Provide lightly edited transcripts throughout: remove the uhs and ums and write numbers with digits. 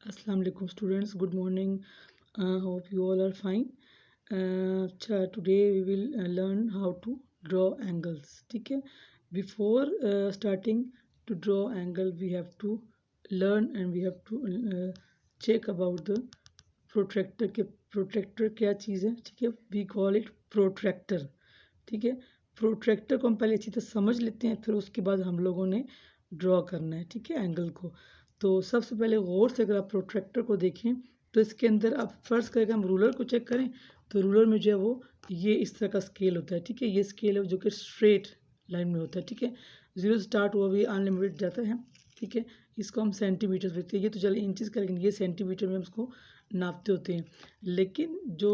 Assalamu alaikum students, good morning. Hope you all are fine. Today we will learn how to draw angles. ठीक है. Before starting to draw angle, we have to learn and we have to check about the protractor. के protractor क्या चीज़ है? ठीक है. We call it protractor. ठीक है. Protractor को हम पहले अच्छी तरह समझ लेते हैं, फिर उसके बाद हम लोगों ने ड्रॉ करना है. ठीक है, एंगल को. तो सबसे पहले गौर से अगर आप प्रोट्रैक्टर को देखें तो इसके अंदर आप फर्स्ट करके हम रूलर को चेक करें तो रूलर में जो है वो ये इस तरह का स्केल होता है. ठीक है, ये स्केल है जो कि स्ट्रेट लाइन में होता है. ठीक है, जीरो स्टार्ट हुआ भी अनलिमिटेड जाता है. ठीक है, इसको हम सेंटीमीटर देखते हैं. ये तो चलिए इंचज़ का, लेकिन ये सेंटीमीटर में हम इसको नापते होते हैं. लेकिन जो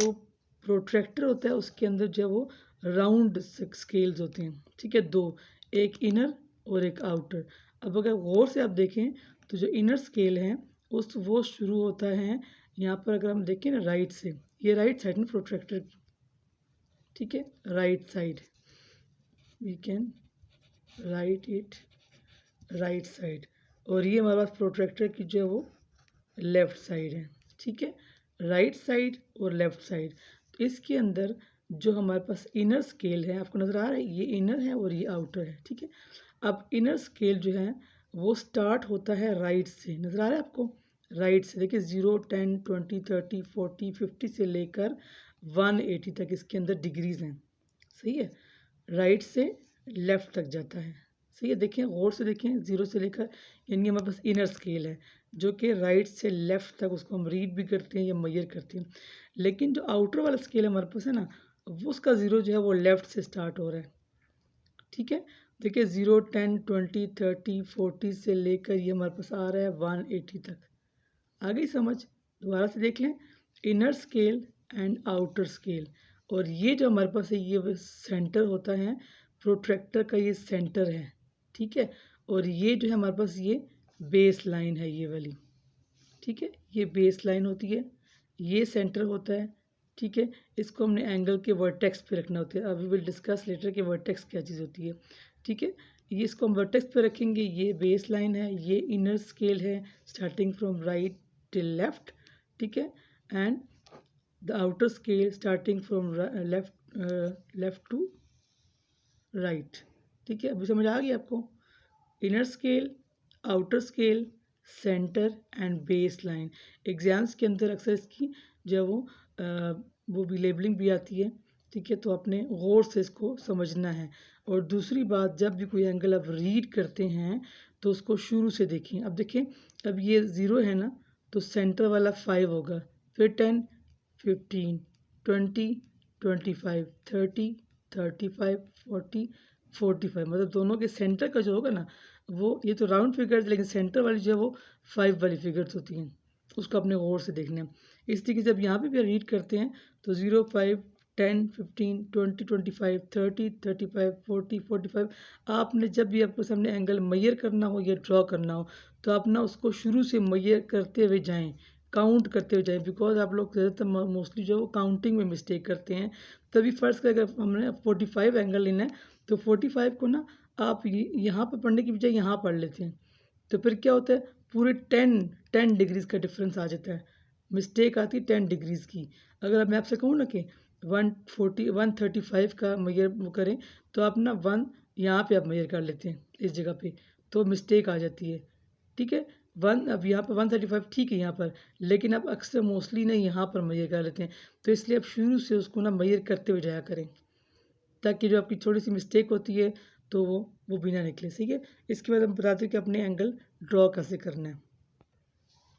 प्रोट्रैक्टर होता है उसके अंदर जो है वो राउंड स्केल्स होते हैं. ठीक है, दो, एक इनर और एक आउटर. अब अगर गौर से आप देखें तो जो इनर स्केल है वो शुरू होता है यहाँ पर. अगर हम देखें ना राइट से, ये राइट साइड में प्रोट्रैक्टर की. ठीक है, right side, we can write it right side. और ये हमारे पास प्रोट्रैक्टर की जो है वो लेफ्ट साइड है. ठीक है, राइट साइड और लेफ्ट साइड. तो इसके अंदर जो हमारे पास इनर स्केल है, आपको नज़र आ रहा है, ये इनर है और ये आउटर है. ठीक है, अब इनर स्केल जो है वो स्टार्ट होता है राइट से. नज़र आ रहा है आपको, राइट से. देखिए 0, 10, 20, 30, 40, 50 से लेकर 180 तक इसके अंदर डिग्रीज हैं. सही है, राइट से लेफ्ट तक जाता है. सही है, देखें गौर से देखें, 0 से लेकर, यानी हमारे पास इनर स्केल है जो कि राइट से लेफ्ट तक, उसको हम रीड भी करते हैं या मेजर करते हैं. लेकिन जो आउटर वाला स्केल हमारे पास है ना, वो उसका ज़ीरो जो है वो लेफ़्ट से स्टार्ट हो रहा है. ठीक है, देखिए 0, 10, 20, 30, 40 से लेकर ये हमारे पास आ रहा है 180 तक. आ गई समझ? दोबारा से देख लें, inner scale and outer scale. और ये जो हमारे पास है ये सेंटर होता है प्रोट्रैक्टर का, ये सेंटर है. ठीक है, और ये जो है हमारे पास ये बेस लाइन है, ये वाली. ठीक है, ये बेस लाइन होती है, ये सेंटर होता है. ठीक है, इसको हमने एंगल के वर्टेक्स पे रखना होता है. अभी विल डिस्कस लेटर के वर्टेक्स क्या चीज़ होती है. ठीक है, ये इसको हम वर्टेक्स पे रखेंगे. ये बेस लाइन है, ये इनर स्केल है starting from right till left. ठीक है, and the outer scale starting from left to right. ठीक है, अभी समझ आ गई आपको. Inner scale, outer scale, centre and base line. Exams के अंदर अक्सर इसकी जो वो भी लेबलिंग भी आती है. ठीक है, तो आपने गौर से इसको समझना है. और दूसरी बात, जब भी कोई एंगल आप रीड करते हैं तो उसको शुरू से देखें. अब देखें, अब ये 0 है ना, तो सेंटर वाला 5 होगा, फिर 10, 15, 20, 25, 30, 35, 40, 45. मतलब दोनों के सेंटर का जो होगा ना, वो ये तो राउंड फिगर्स, लेकिन सेंटर वाली जो है वो 5 वाली फिगर्स होती हैं. उसको अपने गौर से देखना है. इस तरीके से जब यहाँ पे भी रीड करते हैं तो 0, 5, 10, 15, 20, 25, 30, 35, 40, 45. आपने जब भी आपको सामने एंगल मेजर करना हो या ड्रॉ करना हो तो आप ना उसको शुरू से मेजर करते हुए जाएं, काउंट करते हुए जाएं. बिकॉज आप लोग ज़्यादातर मोस्टली जो काउंटिंग में मिस्टेक करते हैं. तभी फर्स्ट का अगर हमने 45 एंगल लेना है तो 45 को ना आप यहाँ पर पढ़ने की बजाय यहाँ पढ़ लेते हैं. तो फिर क्या होता है, पूरे 10 डिग्रीज का डिफरेंस आ जाता है. मिस्टेक आती है 10 डिग्रीज की. अगर अब मैं आपसे कहूँ ना कि 135 का मेजर वो करें तो आप ना 1 यहाँ पे आप मेजर कर लेते हैं इस जगह पे, तो मिस्टेक आ जाती है. ठीक है, 1 अब यहाँ पर 135 ठीक है यहाँ पर, लेकिन आप अक्सर मोस्टली ना यहाँ पर मेजर कर लेते हैं. तो इसलिए आप शुरू से उसको ना मेजर करते हुए जाया करें, ताकि जो आपकी छोटी सी मिस्टेक होती है तो वो भी ना निकले. ठीक है, इसके बाद हम बताते हैं कि अपने एंगल ड्रॉ कैसे करना है.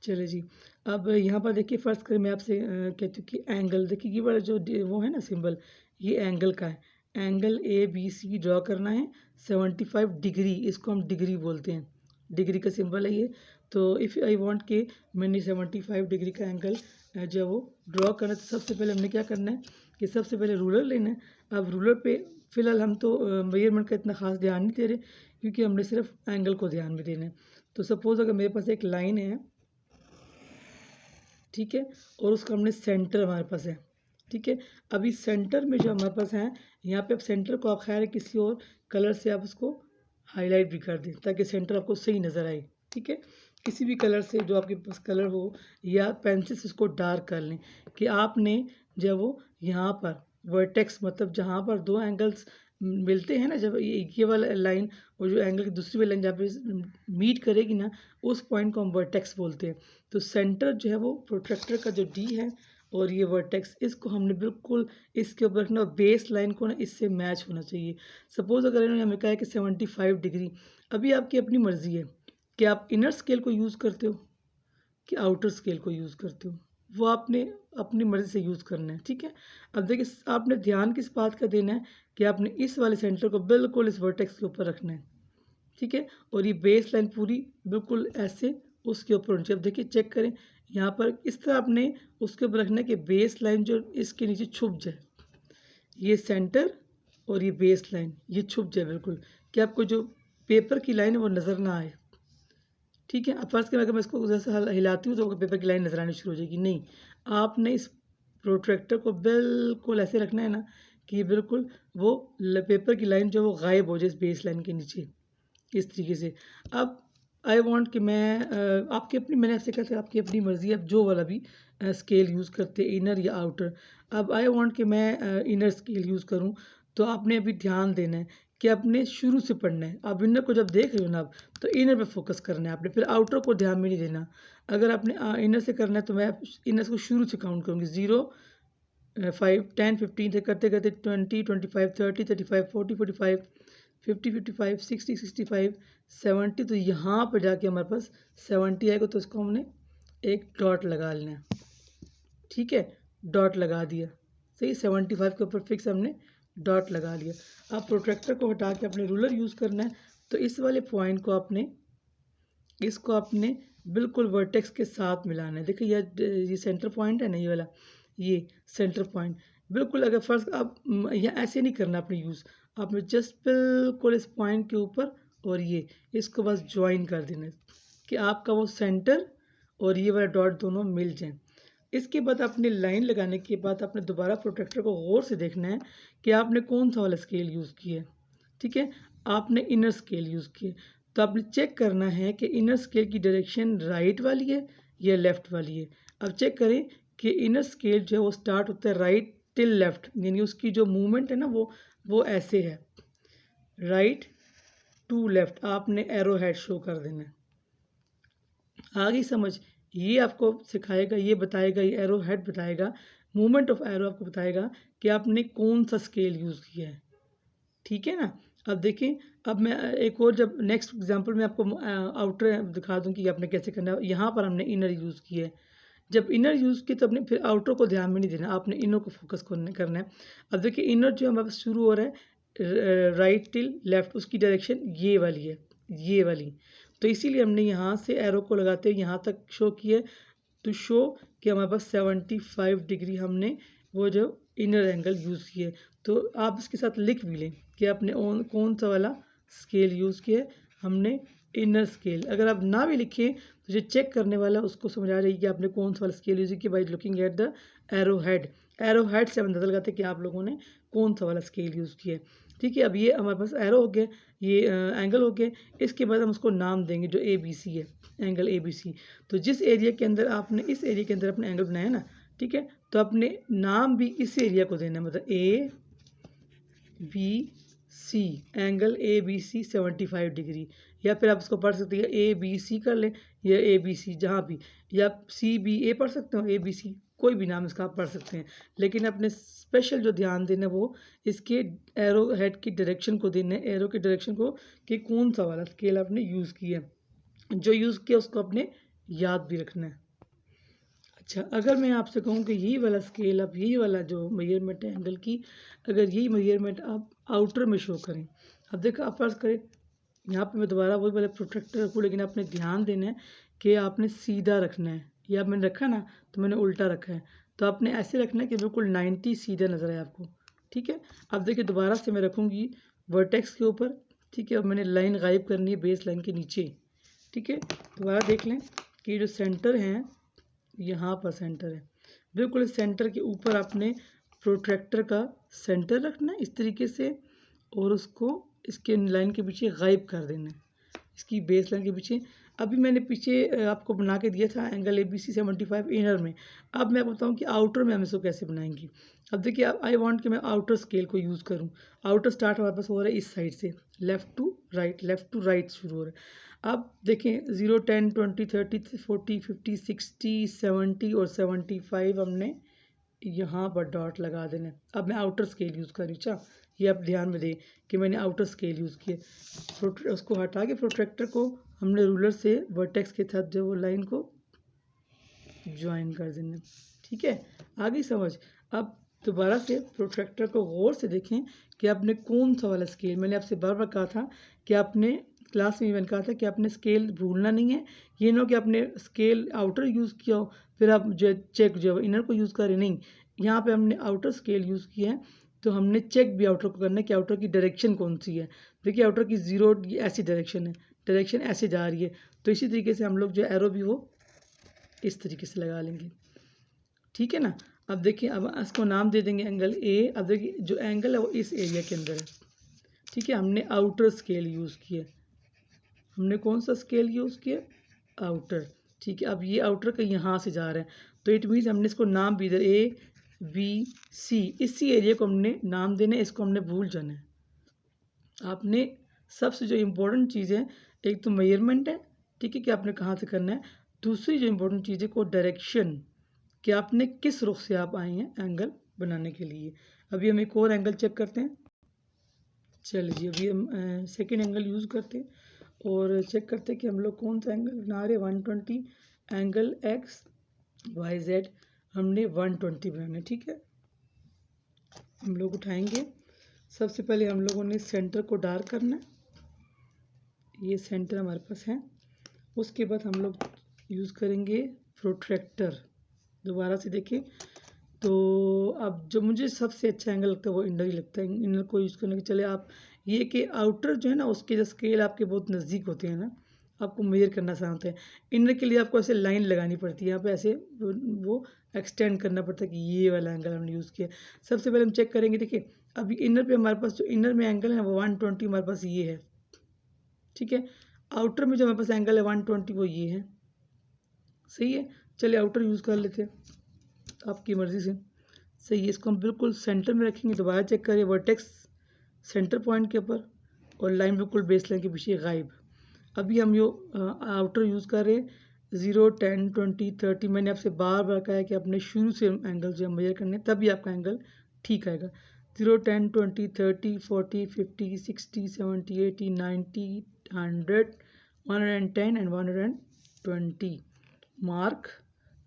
चलिए जी, अब यहाँ पर देखिए फर्स्ट कर मैं आपसे कहती हूँ कि एंगल, देखिए ये वाला जो वो है ना सिंबल, ये एंगल का है. एंगल ABC ड्रॉ करना है 75 डिग्री, इसको हम डिग्री बोलते हैं. डिग्री का सिंबल है ये. तो इफ़ आई वांट के मैंने 75 डिग्री का एंगल जो है वो ड्रॉ करना है, तो सबसे पहले हमने क्या करना है कि सबसे पहले रूलर लेना है. अब रूलर पे फ़िलहाल हम तो मेजरमेंट का इतना ख़ास ध्यान नहीं दे रहे, क्योंकि हमने सिर्फ एंगल को ध्यान में देना है. तो सपोज़ अगर मेरे पास एक लाइन है, ठीक है, और उसका हमने सेंटर हमारे पास है. ठीक है, अभी सेंटर में जो हमारे पास है, यहाँ पे आप सेंटर को आप खैर किसी और कलर से आप उसको हाईलाइट भी कर दें ताकि सेंटर आपको सही नज़र आए. ठीक है, किसी भी कलर से जो आपके पास कलर हो या पेंसिल से उसको डार्क कर लें कि आपने जब वो यहाँ पर वर्टेक्स मतलब जहाँ पर दो एंगल्स मिलते हैं ना, जब ये वाला लाइन और जो एंगल की दूसरी वाली लाइन जहाँ पे मीट करेगी ना, उस पॉइंट को हम वर्टेक्स बोलते हैं। तो सेंटर जो है वो प्रोट्रैक्टर का जो डी है और ये वर्टेक्स, इसको हमने बिल्कुल इसके ऊपर रखना और बेस लाइन को ना इससे मैच होना चाहिए। सपोज अगर इन्होंने हमें कहा है कि 75 डिग्री, अभी आपकी अपनी मर्जी है कि आप इनर स्केल को यूज़ करते हो कि आउटर स्केल को यूज़ करते हो, वो आपने अपनी मर्ज़ी से यूज़ करना है। ठीक है, अब देखिए आपने ध्यान किस बात का देना है कि आपने इस वाले सेंटर को बिल्कुल इस वर्टेक्स के ऊपर रखना है। ठीक है, और ये बेस लाइन पूरी बिल्कुल ऐसे उसके ऊपर होनी चाहिए। अब देखिए चेक करें, यहाँ पर इस तरह आपने उसके ऊपर रखना है कि बेस लाइन जो इसके नीचे छुप जाए, ये सेंटर और ये बेस लाइन ये छुप जाए बिल्कुल, कि आपको जो पेपर की लाइन है वो नज़र ना आए। ठीक है, अब फर्स्ट के अगर मैं इसको जैसे हिलाती हूँ तो पेपर की लाइन नजर आनी शुरू हो जाएगी। नहीं, आपने इस प्रोट्रैक्टर को बिल्कुल ऐसे रखना है ना कि बिल्कुल वो पेपर की लाइन जो वो गायब हो जाए इस बेस लाइन के नीचे, इस तरीके से। अब आई वांट कि मैं आपकी अपनी, मैंने आपसे कहा था आपकी अपनी मर्जी है, आप जो वाला भी स्केल यूज़ करते इनर या आउटर। अब आई वांट कि मैं इनर स्केल यूज़ करूँ, तो आपने अभी ध्यान देना है कि आपने शुरू से पढ़ना है। आप इनर को जब देख रहे हो ना आप, तो इनर पे फोकस करना है आपने, फिर आउटर को ध्यान में नहीं देना। अगर आपने इनर से करना है तो मैं इनर को शुरू से काउंट करूँगी, 0 5 10 15 से करते करते 20 25 30 35 40 45 50 55 60 65 70, तो यहाँ पर जाके हमारे पास 70 आएगा, तो इसको हमने एक डॉट लगा लेना है। ठीक है, डॉट लगा दिया, सही, 75 के ऊपर फिक्स हमने डॉट लगा लिया। अब प्रोट्रैक्टर को हटा के अपने रूलर यूज़ करना है, तो इस वाले पॉइंट को आपने, इसको आपने बिल्कुल वर्टेक्स के साथ मिलाना है। देखिए ये सेंटर पॉइंट है ना, ये वाला, ये सेंटर पॉइंट बिल्कुल, अगर फर्स्ट आप यहाँ ऐसे नहीं करना अपने यूज़, आपने जस्ट बिल्कुल इस पॉइंट के ऊपर और ये इसको बस ज्वाइन कर देना है कि आपका वो सेंटर और ये वाला डॉट दोनों मिल जाएं। इसके बाद अपनी लाइन लगाने के बाद आपने दोबारा प्रोट्रैक्टर को गौर से देखना है कि आपने कौन सा वाला स्केल यूज़ किया है। ठीक है, आपने इनर स्केल यूज़ किया, तो आपने चेक करना है कि इनर स्केल की डायरेक्शन राइट वाली है या लेफ़्ट वाली है। अब चेक करें कि इनर स्केल जो है वो स्टार्ट होता है राइट टिल लेफ़्ट, यानी उसकी जो मूवमेंट है ना वो ऐसे है, राइट टू लेफ़्ट, आपने एरो हेड शो कर देना है। आ गई समझ, ये आपको सिखाएगा, ये बताएगा, ये एरो हेड बताएगा, मूवमेंट ऑफ एरो आपको बताएगा कि आपने कौन सा स्केल यूज़ किया है। ठीक है ना, अब देखिए, अब मैं एक और, जब नेक्स्ट एग्जांपल में आपको आउटर दिखा दूं कि आपने कैसे करना है। यहाँ पर हमने इनर यूज़ किया है, जब इनर यूज़ किया तो अपने फिर आउटर को ध्यान में नहीं देना, आपने इनर को फोकस करना है। अब देखिए इनर जो हमारे पास शुरू हो रहा है राइट टिल लेफ्ट, उसकी डायरेक्शन ये वाली है, ये वाली, तो इसीलिए हमने यहाँ से एरो को लगाते हुए यहाँ तक शो किया टू शो कि हमारे पास 75 डिग्री हमने वो जो इनर एंगल यूज़ किए। तो आप इसके साथ लिख भी लें कि आपने कौन सा वाला स्केल यूज़ किया है, हमने इनर स्केल। अगर आप ना भी लिखें तो जो चेक करने वाला उसको समझ आ जाएगी कि आपने कौन सा वाला स्केल यूज़ किया by looking at the arrow head. Arrow head से हम अंदाजा लगाते हैं कि आप लोगों ने कौन सा वाला स्केल यूज़ किया है। ठीक है, अब ये हमारे पास एरो हो गया, ये एंगल हो गया। इसके बाद हम उसको नाम देंगे जो ए बी सी है, एंगल ए बी सी। तो जिस एरिया के अंदर आपने, इस एरिया के अंदर अपने एंगल बनाया ना, ठीक है, तो अपने नाम भी इस एरिया को देना है, मतलब A B C, angle A B C 75 degree. या फिर आप इसको पढ़ सकते हैं ए बी सी कर लें, या ए बी सी जहाँ भी, या सी बी ए पढ़ सकते हो, ए बी सी कोई भी नाम इसका आप पढ़ सकते हैं। लेकिन अपने स्पेशल जो ध्यान देना है वो इसके एरो हेड की डायरेक्शन को देना है, एरो की डायरेक्शन को, कि कौन सा वाला स्केल आपने यूज़ किया, जो यूज़ किया उसको आपने याद भी रखना है। अच्छा, अगर मैं आपसे कहूँ कि यही वाला स्केल, आप यही वाला जो मेजरमेंट है एंगल की, अगर यही मेजरमेंट आप आउटर में शो करें, अब देखो आप फर्ज करें, यहाँ पे मैं दोबारा वही वाला प्रोट्रैक्टर रखूँ, लेकिन आपने ध्यान देना है कि आपने सीधा रखना है, या मैंने रखा ना तो मैंने उल्टा रखा है, तो आपने ऐसे रखना है कि बिल्कुल 90 सीधा नजर आए आपको। ठीक है, अब देखिए दोबारा से मैं रखूँगी वर्टेक्स के ऊपर। ठीक है, अब मैंने लाइन गायब करनी है बेस लाइन के नीचे। ठीक है, दोबारा देख लें कि जो सेंटर है, यहाँ पर सेंटर है, बिल्कुल इस सेंटर के ऊपर आपने प्रोट्रैक्टर का सेंटर रखना है इस तरीके से, और उसको इसके लाइन के पीछे गायब कर देना है, इसकी बेस लाइन के पीछे। अभी मैंने पीछे आपको बना के दिया था एंगल ABC 75 इनर में। अब मैं बताऊँ कि आउटर में हम इसको कैसे बनाएंगे। अब देखिए, अब आई वांट कि मैं आउटर स्केल को यूज़ करूँ। आउटर स्टार्ट हमारे पास हो रहा है इस साइड से, लेफ़्ट टू राइट शुरू हो रहा है। अब देखें 0, 10, 20, 30, 40, 50, 60, 70 और 75 हमने यहाँ पर डॉट लगा देना है। अब मैं आउटर स्केल यूज़ कर रही हूँ। अच्छा, ये आप ध्यान में दें कि मैंने आउटर स्केल यूज़ किया। उसको हटा के प्रोट्रैक्टर को हमने रूलर से वर्टेक्स के साथ जो वो लाइन को ज्वाइन कर देना। ठीक है, आ गई समझ। अब दोबारा से प्रोट्रैक्टर को गौर से देखें कि आपने कौन सा वाला स्केल, मैंने आपसे बार बार कहा था कि आपने क्लास में मैंने कहा था कि आपने स्केल भूलना नहीं है। ये ना हो कि आपने स्केल आउटर यूज़ किया हो फिर आप जो चेक जो इनर को यूज़ करें, नहीं। यहाँ पे हमने आउटर स्केल यूज़ किया है तो हमने चेक भी आउटर को करना है कि आउटर की डायरेक्शन कौन सी है। देखिए आउटर की 0 ऐसी डायरेक्शन है, डायरेक्शन ऐसे जा रही है, तो इसी तरीके से हम लोग जो एरो भी वो इस तरीके से लगा लेंगे। ठीक है ना। अब देखिए, अब इसको नाम दे देंगे एंगल ए। अब देखिए जो एंगल है वो इस एरिया के अंदर है। ठीक है, हमने आउटर स्केल यूज़ किया। हमने कौन सा स्केल यूज़ किया? आउटर। ठीक है, अब ये आउटर का यहाँ से जा रहा है तो इट मीन्स हमने इसको नाम भी दिया ABC। इसी एरिया को हमने नाम देना है, इसको हमने भूल जाना है। आपने सबसे जो इम्पोर्टेंट चीज़ है, एक तो मेजरमेंट है, ठीक है, कि आपने कहाँ से करना है। दूसरी जो इम्पोर्टेंट चीज़ है को डायरेक्शन, कि आपने किस रुख से आप आए हैं एंगल बनाने के लिए। अभी हम एक और एंगल चेक करते हैं। चलिए अभी हम सेकेंड एंगल यूज़ करते हैं और चेक करते हैं कि हम लोग कौन सा एंगल बना रहे हैं। 120 एंगल XYZ हमने 120 बनाना है। ठीक है, हम लोग उठाएंगे। सबसे पहले हम लोगों ने सेंटर को डार्क करना है, ये सेंटर हमारे पास है। उसके बाद हम लोग यूज़ करेंगे प्रोट्रैक्टर। दोबारा से देखें तो अब जो मुझे सबसे अच्छा एंगल लगता है वो इनर ही लगता है। इनर को यूज़ करने के चले आप ये कि आउटर जो है ना उसके जो स्केल आपके बहुत नज़दीक होते हैं ना, आपको मेजर करना आसान होता है। इनर के लिए आपको ऐसे लाइन लगानी पड़ती है, यहाँ पे ऐसे वो एक्सटेंड करना पड़ता है कि ये वाला एंगल हमने यूज़ किया। सबसे पहले हम चेक करेंगे। देखिए अभी इनर पे हमारे पास जो इनर में एंगल है वो 120 हमारे पास ये है। ठीक है, आउटर में जो हमारे पास एंगल है 120 वो ये है। सही है, चलिए आउटर यूज़ कर लेते हैं आपकी मर्ज़ी से। सही है, इसको हम बिल्कुल सेंटर में रखेंगे। दोबारा चेक करिए, वर्टेक्स सेंटर पॉइंट के ऊपर और लाइन बिल्कुल बेस लाइन के पीछे गायब। अभी हम यो आउटर यूज़ कर रहे हैं 0, 10, 20, 30। मैंने आपसे बार बार कहा है कि अपने शुरू से एंगल जो मेजर करने तभी आपका एंगल ठीक आएगा। 0, 10, 20, 30, 40, 50, 60, 70, 80, 90, 100, 110 एंड 120 मार्क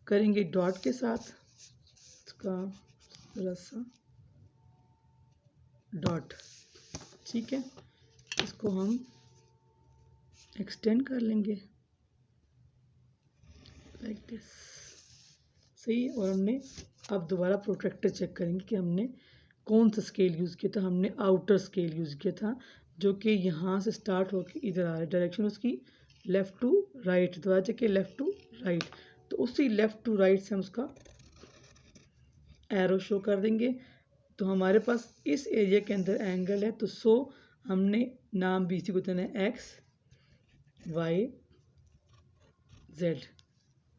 करेंगे डॉट के साथ। इसका रसा डॉट। ठीक है, इसको हम एक्सटेंड कर लेंगे लाइक दिस। सही है, और हमने अब दोबारा प्रोट्रैक्टर चेक करेंगे कि हमने कौन सा स्केल यूज़ किया था। हमने आउटर स्केल यूज़ किया था जो कि यहाँ से स्टार्ट होकर इधर आ रहा है। डायरेक्शन उसकी लेफ़्ट टू राइट, दोबारा चेक किया लेफ़्ट टू राइट, तो उसी लेफ़्ट टू राइट से हम उसका एरो शो कर देंगे। तो हमारे पास इस एरिया के अंदर एंगल है, तो सो हमने नाम भी इसी को देना है XYZ।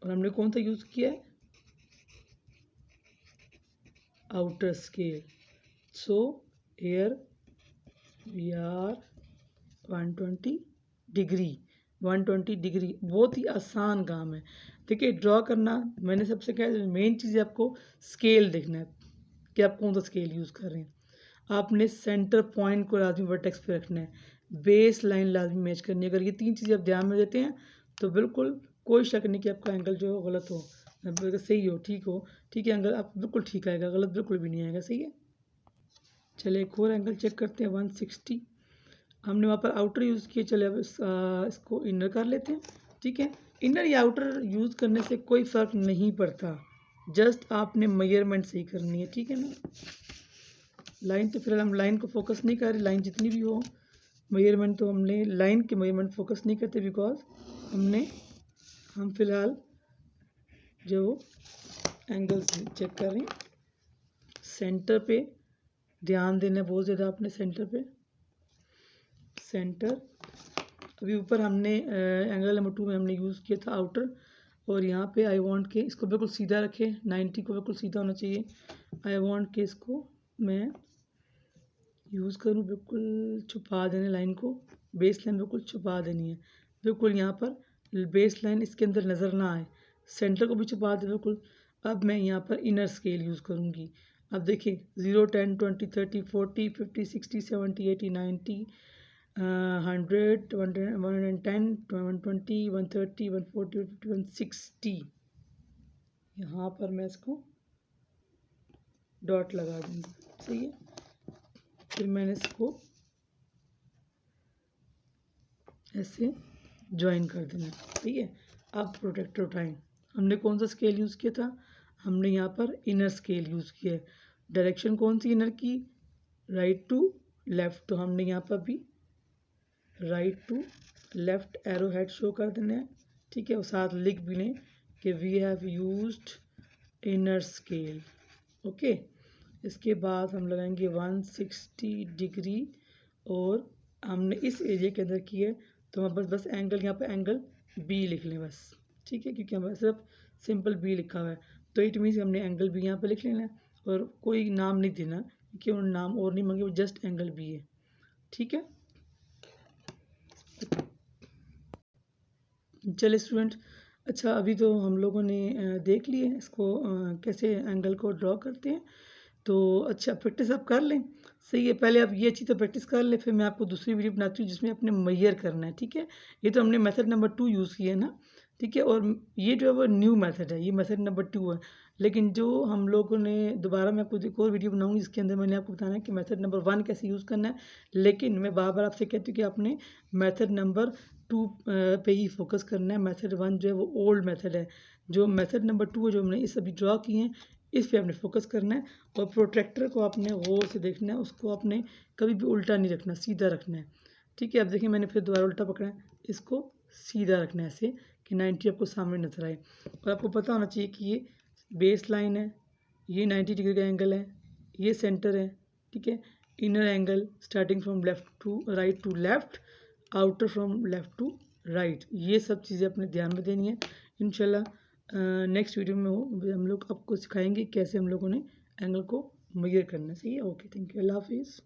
और हमने कौन सा यूज़ किया है? Outer scale. So here we are 120 degree. 120 degree बहुत ही आसान काम है। देखिए ड्रॉ करना मैंने सबसे कहा, मेन चीज़ है आपको स्केल देखना है कि आप कौन सा स्केल यूज़ कर रहे हैं। आपने सेंटर पॉइंट को लाजमी वर्टेक्स पे रखना है, बेस लाइन लाजमी मैच करनी है। अगर ये तीन चीज़ें आप ध्यान में देते हैं तो बिल्कुल कोई शक नहीं कि आपका एंगल जो है गलत हो, सही हो, ठीक है एंगल आप बिल्कुल ठीक आएगा, गलत बिल्कुल भी नहीं आएगा। सही है, चलिए एक और एंगल चेक करते हैं। 160 हमने वहाँ पर आउटर यूज़ किया। चलिए अब इसको इनर कर लेते हैं। ठीक है, इनर या आउटर यूज़ करने से कोई फ़र्क नहीं पड़ता, जस्ट आपने मेजरमेंट सही करनी है। ठीक है ना, लाइन तो फिलहाल हम लाइन को फोकस नहीं कर रहे, लाइन जितनी भी हो मेजरमेंट तो हमने लाइन के मेजरमेंट फोकस नहीं करते, बिकॉज हम फिलहाल जो एंगल्स चेक कर रहे हैं। सेंटर पे ध्यान देना बहुत ज़्यादा, आपने सेंटर पे सेंटर। अभी ऊपर हमने एंगल नंबर 2 में हमने यूज़ किया था आउटर, और यहाँ पे आई वांट के इसको बिल्कुल सीधा रखें, 90 को बिल्कुल सीधा होना चाहिए। आई वांट के इसको मैं यूज़ करूँ, बिल्कुल छुपा देने लाइन को, बेस लाइन बिल्कुल छुपा देनी है, बिल्कुल यहाँ पर बेस लाइन इसके अंदर नज़र ना आए, सेंटर को भी छुपा दे बिल्कुल। अब मैं यहाँ पर इनर स्केल यूज़ करूँगी। अब देखिए 0, 10, 20, 30, 40, 50, 60, 70, 80, 90, 100, 110, 120, 130, 140, 150, 160, यहाँ पर मैं इसको डॉट लगा दूँगी, सही है। फिर मैंने इसको ऐसे ज्वाइन कर देना, ठीक है। अब प्रोटेक्टर उठाएं, हमने कौन सा स्केल यूज़ किया था, हमने यहाँ पर इनर स्केल यूज़ किया है। डायरेक्शन कौन सी इनर की, राइट टू लेफ्ट, तो हमने यहाँ पर भी right to left arrow head show कर देना है, ठीक है। और साथ लिख भी लें कि we have used inner scale, okay. इसके बाद हम लगाएंगे 160 डिग्री, और हमने इस एरिया के अंदर किया है, तो हम बस एंगल यहाँ पे एंगल बी लिख लें बस, ठीक है, क्योंकि हमारे सिर्फ सिंपल बी लिखा हुआ है, तो इट मीन्स हमने एंगल बी यहाँ पे लिख लेना है, और कोई नाम नहीं देना, क्योंकि उन्होंने नाम और नहीं मांगे, वो जस्ट एंगल बी है, ठीक है। चलिए स्टूडेंट, अच्छा अभी तो हम लोगों ने देख लिए इसको कैसे एंगल को ड्रॉ करते हैं, तो अच्छा प्रैक्टिस आप कर लें, सही है। पहले आप ये अच्छी तो प्रैक्टिस कर लें, फिर मैं आपको दूसरी वीडियो बनाती हूँ जिसमें अपने मैयर करना है, ठीक है। ये तो हमने मेथड नंबर 2 यूज़ किया है ना, ठीक है, और ये जो है वो न्यू मेथड है, ये मेथड नंबर 2 है। लेकिन जो हम लोगों ने दोबारा मैं आपको एक और वीडियो बनाऊंगी जिसके अंदर मैंने आपको बताना है कि मेथड नंबर 1 कैसे यूज़ करना है। लेकिन मैं बार बार आपसे कहती हूँ कि आपने मेथड नंबर 2 पे ही फोकस करना है। मेथड 1 जो है वो ओल्ड मेथड है, जो मेथड नंबर 2 है जो हमने इस अभी ड्रॉ किए हैं, इस पे आपने फोकस करना है। और प्रोट्रैक्टर को आपने गौर से देखना है, उसको आपने कभी भी उल्टा नहीं रखना, सीधा रखना है, ठीक है। अब देखिए मैंने फिर दोबारा उल्टा पकड़ा है, इसको सीधा रखना है ऐसे कि 90 आपको सामने नजर आए। और आपको पता होना चाहिए कि ये बेस लाइन है, ये 90 डिग्री का एंगल है, ये सेंटर है, ठीक है। Inner angle starting from left to right to left, outer from left to right, ये सब चीज़ें अपने ध्यान में देनी है। इंशाल्लाह नेक्स्ट वीडियो में हम लोग आपको सिखाएंगे कैसे हम लोगों ने एंगल को मेजर करना है, सही है। ओके, थैंक यू, अल्लाह हाफिज़।